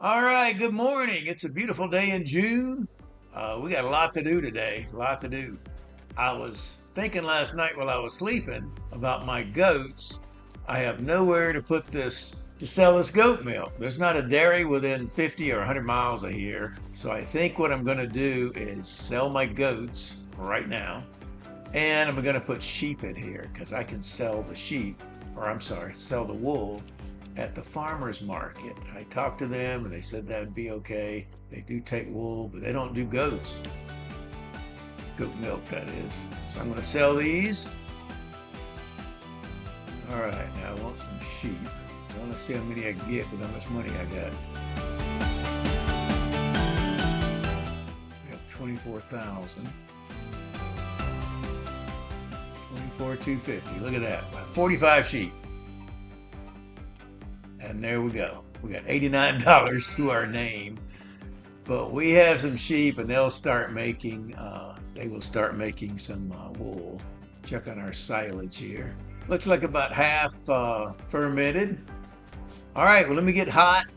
All right, good morning. It's a beautiful day in June. We got a lot to do today, a lot to do. I was thinking last night while I was sleeping about my goats. I have nowhere to put this to sell this goat milk. There's not a dairy within 50 or 100 miles of here. So I think what I'm going to do is sell my goats right now. And I'm going to put sheep in here because I can sell the sheep, or I'm sorry, sell the wool at the farmer's market. I talked to them and they said that would be okay. They do take wool, but they don't do goats. Goat milk, that is. So I'm going to sell these. All right, now I want some sheep. I want to see how many I can get with how much money I got. We have 24,000. 24,250. Look at that. 45 sheep. And there we go. We got $89 to our name. But we have some sheep and they will start making some wool. Check on our silage here. Looks like about half fermented. All right, well, let me get hot.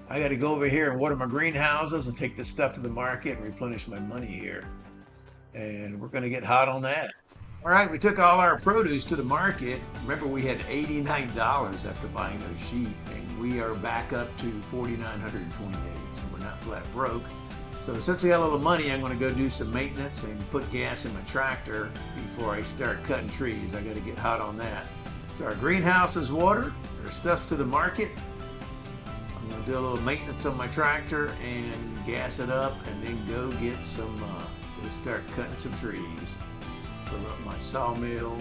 I got to go over here and water my greenhouses and take this stuff to the market and replenish my money here. And we're going to get hot on that. All right, we took all our produce to the market. Remember, we had $89 after buying those sheep, and we are back up to $4,928, so we're not flat broke. So since I got a little money, I'm going to go do some maintenance and put gas in my tractor before I start cutting trees. I got to get hot on that. So our greenhouse is watered, our stuff to the market. I'm going to do a little maintenance on my tractor and gas it up, and then go get some, go start cutting some trees. Fill up my sawmill.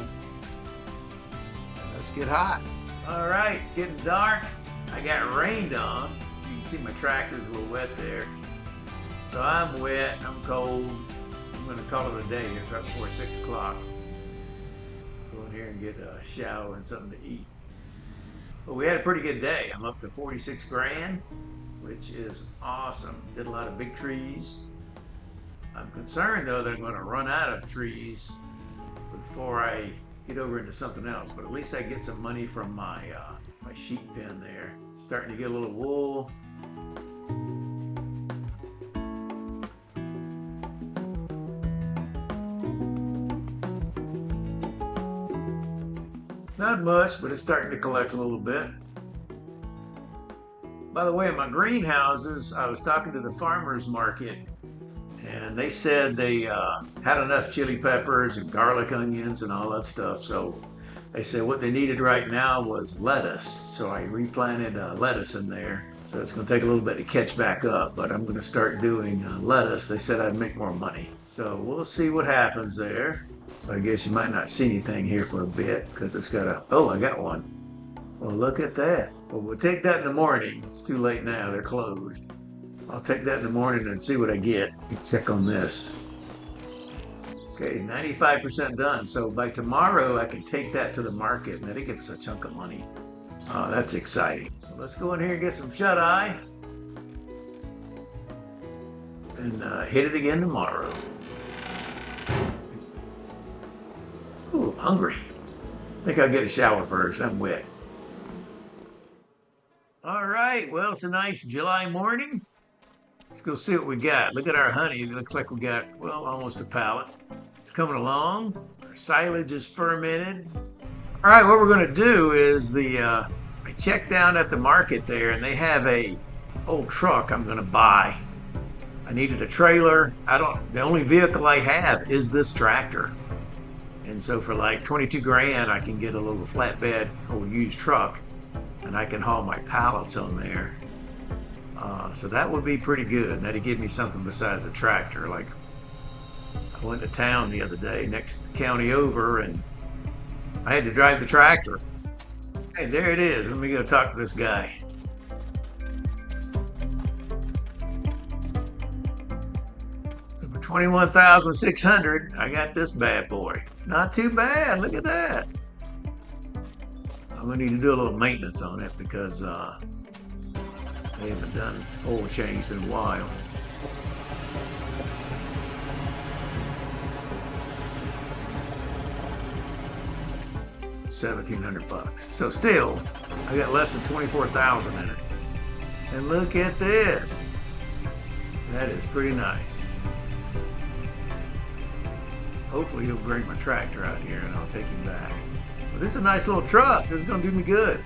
Let's get hot. All right, it's getting dark. I got rained on. You can see my tractor's a little wet there. So I'm wet, I'm cold. I'm gonna call it a day. It's right before 6 o'clock. Go in here and get a shower and something to eat. But we had a pretty good day. I'm up to 46 grand, which is awesome. Did a lot of big trees. I'm concerned though that I'm gonna run out of trees before I get over into something else, but at least I get some money from my my sheep pen there. Starting to get a little wool. Not much, but it's starting to collect a little bit. By the way, in my greenhouses, I was talking to the farmer's market, and they said they had enough chili peppers and garlic onions and all that stuff. So they said what they needed right now was lettuce. So I replanted lettuce in there. So it's going to take a little bit to catch back up, but I'm going to start doing lettuce. They said I'd make more money. So we'll see what happens there. So I guess you might not see anything here for a bit because it's got a, oh, I got one. Well, look at that. Well, we'll take that in the morning. It's too late now. They're closed. I'll take that in the morning and see what I get. Check on this. Okay, 95% done. So by tomorrow, I can take that to the market and that'll give us a chunk of money. That's exciting. So let's go in here and get some shut-eye and hit it again tomorrow. Ooh, I'm hungry. I think I'll get a shower first. I'm wet. All right, well, it's a nice July morning. Let's go see what we got. Look at our honey. It looks like we got, well, almost a pallet. It's coming along. Our silage is fermented. All right, what we're going to do is I checked down at the market there, and they have a old truck I'm going to buy. I needed a trailer. The only vehicle I have is this tractor. And so for like 22 grand, I can get a little flatbed old used truck, and I can haul my pallets on there. So that would be pretty good. That'd give me something besides a tractor. Like I went to town the other day, next county over, and I had to drive the tractor. Hey, there it is. Let me go talk to this guy. So for 21,600, I got this bad boy. Not too bad. Look at that. I'm gonna need to do a little maintenance on it because they haven't done oil change in a while. $1,700. So still, I got less than 24,000 in it. And look at this. That is pretty nice. Hopefully he'll bring my tractor out here and I'll take him back. But this is a nice little truck. This is going to do me good.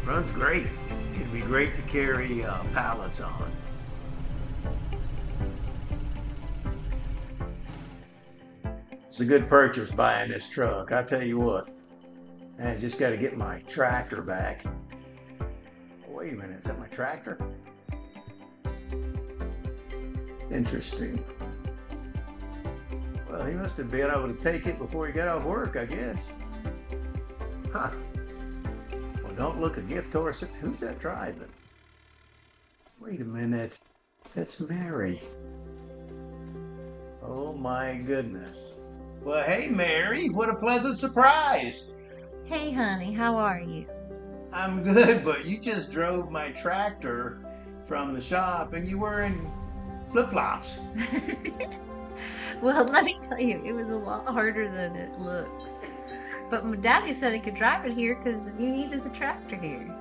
Runs great. It'd be great to carry pallets on. It's a good purchase buying this truck. I tell you what. I just got to get my tractor back. Wait a minute, is that my tractor? Interesting. Well, he must have been able to take it before he got off work, I guess. Huh. Well, don't look a gift horse. Who's that driving? Wait a minute. That's Mary. Oh my goodness. Well, hey Mary, what a pleasant surprise. Hey honey, how are you? I'm good, but you just drove my tractor from the shop and you were in flip-flops. Well, let me tell you, it was a lot harder than it looks. But my daddy said he could drive it here because you needed the tractor here.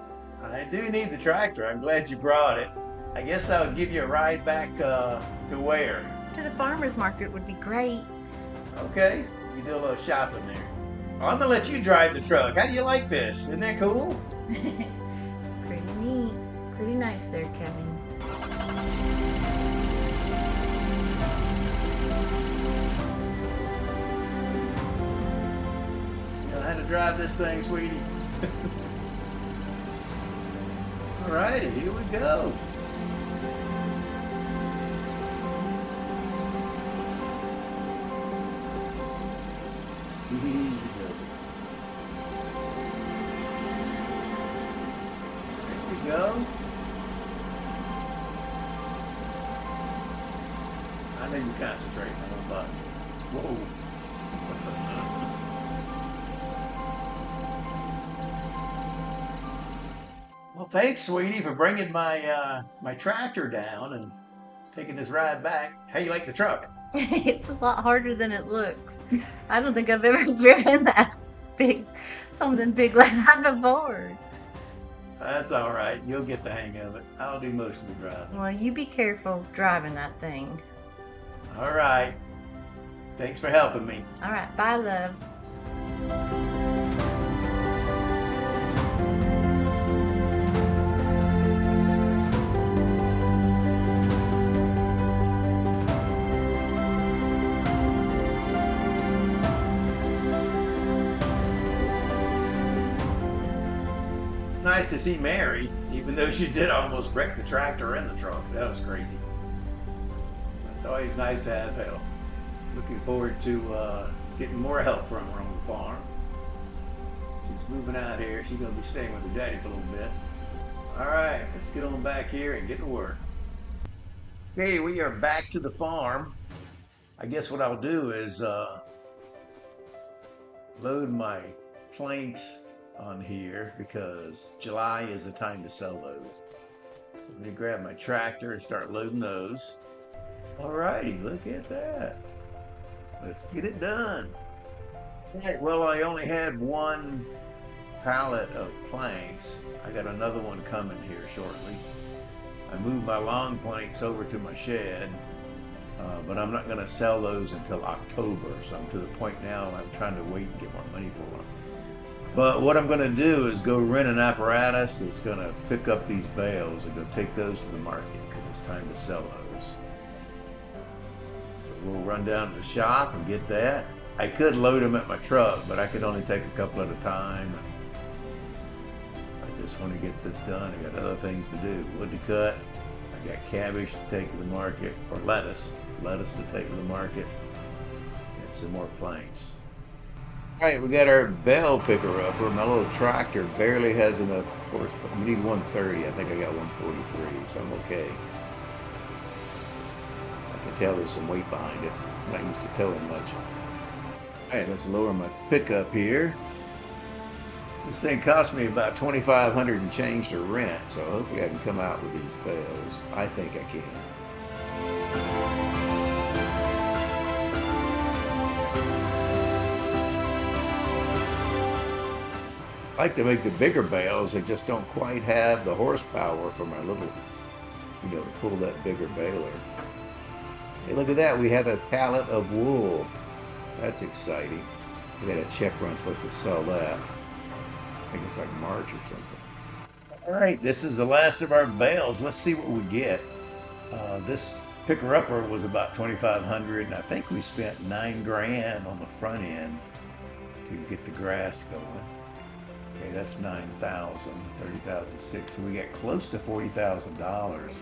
I do need the tractor. I'm glad you brought it. I guess I'll give you a ride back to where? To the farmer's market would be great. Okay, you do a little shopping there. Well, I'm gonna let you drive the truck. How do you like this? Isn't that cool? It's pretty neat. Pretty nice there, Kevin. You know how to drive this thing, sweetie? Alrighty, here we go. Easy go. There we go. I know you're concentrating on the button. Whoa. Well, thanks, sweetie, for bringing my my tractor down and taking this ride back. How you like the truck? It's a lot harder than it looks. I don't think I've ever driven something big like that before. That's all right. You'll get the hang of it. I'll do most of the driving. Well, you be careful driving that thing. All right. Thanks for helping me. All right, bye, love. Nice to see Mary, even though she did almost wreck the tractor and the truck. That was crazy. It's always nice to have help. Looking forward to getting more help from her on the farm. She's moving out here. She's going to be staying with her daddy for a little bit. All right, let's get on back here and get to work. Okay, we are back to the farm. I guess what I'll do is load my planks on here because July is the time to sell those. So let me grab my tractor and start loading those. Alrighty, look at that. Let's get it done. Alright, well, I only had one pallet of planks. I got another one coming here shortly. I moved my long planks over to my shed, but I'm not going to sell those until October. So I'm to the point now I'm trying to wait and get more money for them. But what I'm going to do is go rent an apparatus that's going to pick up these bales and go take those to the market because it's time to sell those. So we'll run down to the shop and get that. I could load them at my truck, but I could only take a couple at a time. I just want to get this done. I got other things to do. Wood to cut. I got cabbage to take to the market, or lettuce to take to the market, and some more planks. All right, we got our bale picker upper. My little tractor barely has enough horsepower. We need 130. I think I got 143, so I'm okay. I can tell there's some weight behind it. I'm not used to towing much. All right, let's lower my pickup here. This thing cost me about $2,500 and change to rent, so hopefully I can come out with these bales. I think I can. I like to make the bigger bales. They just don't quite have the horsepower for my little, to pull that bigger baler. Hey, look at that. We have a pallet of wool. That's exciting. We got a check where I'm supposed to sell that. I think it's like March or something. All right, this is the last of our bales. Let's see what we get. This picker-upper was about 2,500, and I think we spent 9 grand on the front end to get the grass going. Okay, that's 9,000, 30,006. So we got close to $40,000,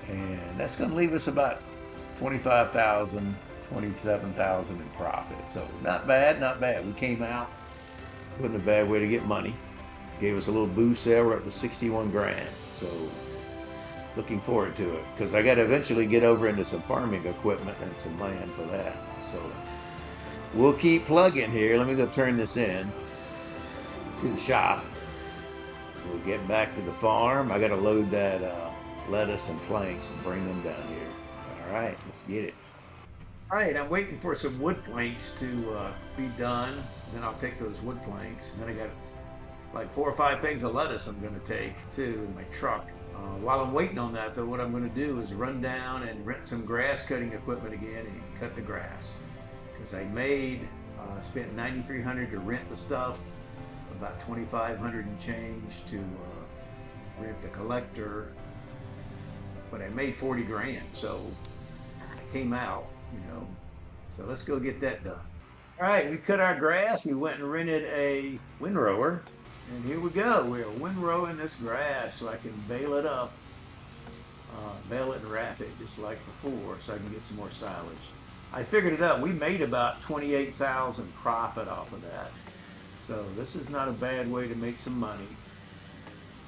and that's going to leave us about 25,000, 27,000 in profit. So not bad, not bad. We came out, wasn't a bad way to get money. Gave us a little boost there. We're up to 61 grand. So looking forward to it, because I got to eventually get over into some farming equipment and some land for that. So we'll keep plugging here. Let me go turn this in to the shop. So we'll get back to the farm. I got to load that lettuce and planks and bring them down here. All right, let's get it. All right, I'm waiting for some wood planks to be done. Then I'll take those wood planks. And then I got like 4 or 5 things of lettuce I'm going to take too in my truck. While I'm waiting on that, though, what I'm going to do is run down and rent some grass cutting equipment again and cut the grass. Because I spent $9,300 to rent the stuff, about $2,500 and change to rent the collector, but I made 40 grand, so I came out, So let's go get that done. All right, we cut our grass. We went and rented a windrower. And here we go. We're windrowing this grass so I can bale it up, bale it and wrap it just like before so I can get some more silage. I figured it up. We made about 28,000 profit off of that. So this is not a bad way to make some money.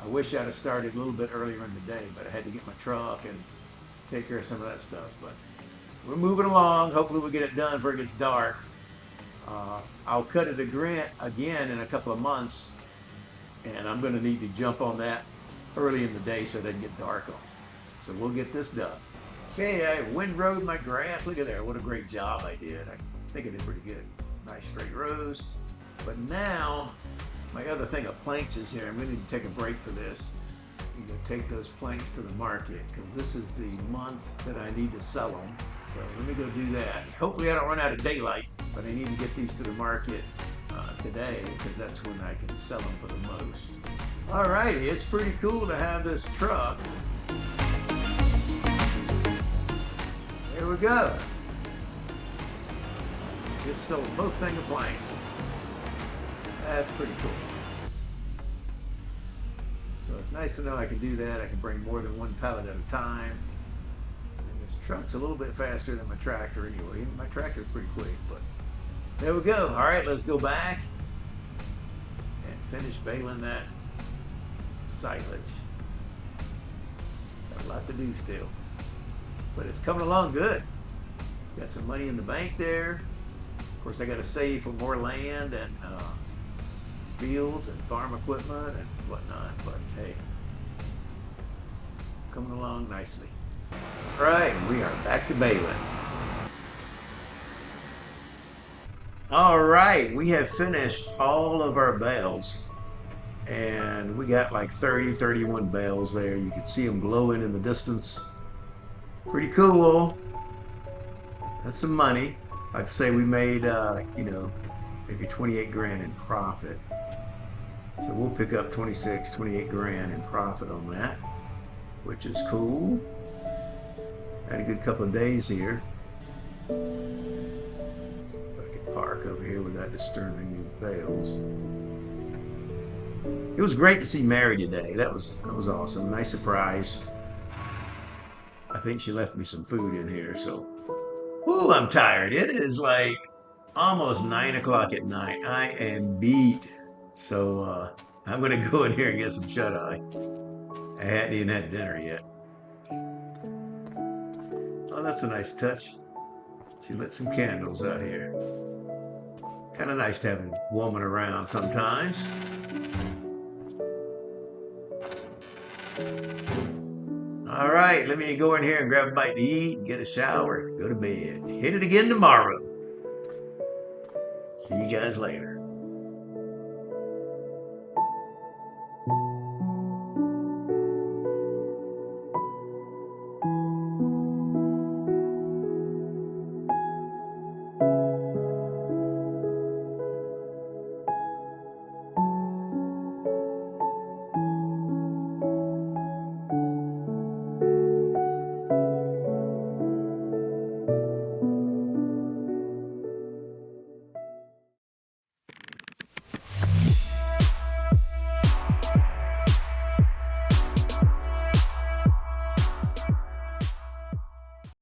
I wish I'd have started a little bit earlier in the day, but I had to get my truck and take care of some of that stuff. But we're moving along. Hopefully we'll get it done before it gets dark. I'll cut it again in a couple of months. And I'm going to need to jump on that early in the day so it doesn't get dark on. So we'll get this done. Okay, I windrowed my grass. Look at there. What a great job I did. I think I did pretty good. Nice straight rows. But now, my other thing of planks is here. I'm going to need to take a break for this. I'm going to take those planks to the market because this is the month that I need to sell them. So let me go do that. Hopefully I don't run out of daylight, but I need to get these to the market today, because that's when I can sell them for the most. Alrighty, it's pretty cool to have this truck. There we go. Just sold both things of planks. That's pretty cool. So it's nice to know I can do that. I can bring more than one pallet at a time. And this truck's a little bit faster than my tractor anyway. My tractor's pretty quick, but there we go. All right, let's go back and finish baling that silage. Got a lot to do still, but it's coming along good. Got some money in the bank there. Of course, I got to save for more land and fields and farm equipment and whatnot, but hey, coming along nicely. All right, we are back to baling. All right, we have finished all of our bales, and we got like 31 bales there. You can see them glowing in the distance. Pretty cool. That's some money. Like I say, we made, maybe 28 grand in profit. So we'll pick up 28 grand in profit on that, which is cool. Had a good couple of days here. Park over here without disturbing the bales. It was great to see Mary today. That was awesome. Nice surprise. I think she left me some food in here, so. Ooh, I'm tired. It is like almost 9 o'clock at night. I am beat. So I'm gonna go in here and get some shut-eye. I hadn't even had dinner yet. Oh, that's a nice touch. She lit some candles out here. Kind of nice to have a woman around sometimes. All right, let me go in here and grab a bite to eat, get a shower, go to bed. Hit it again tomorrow. See you guys later.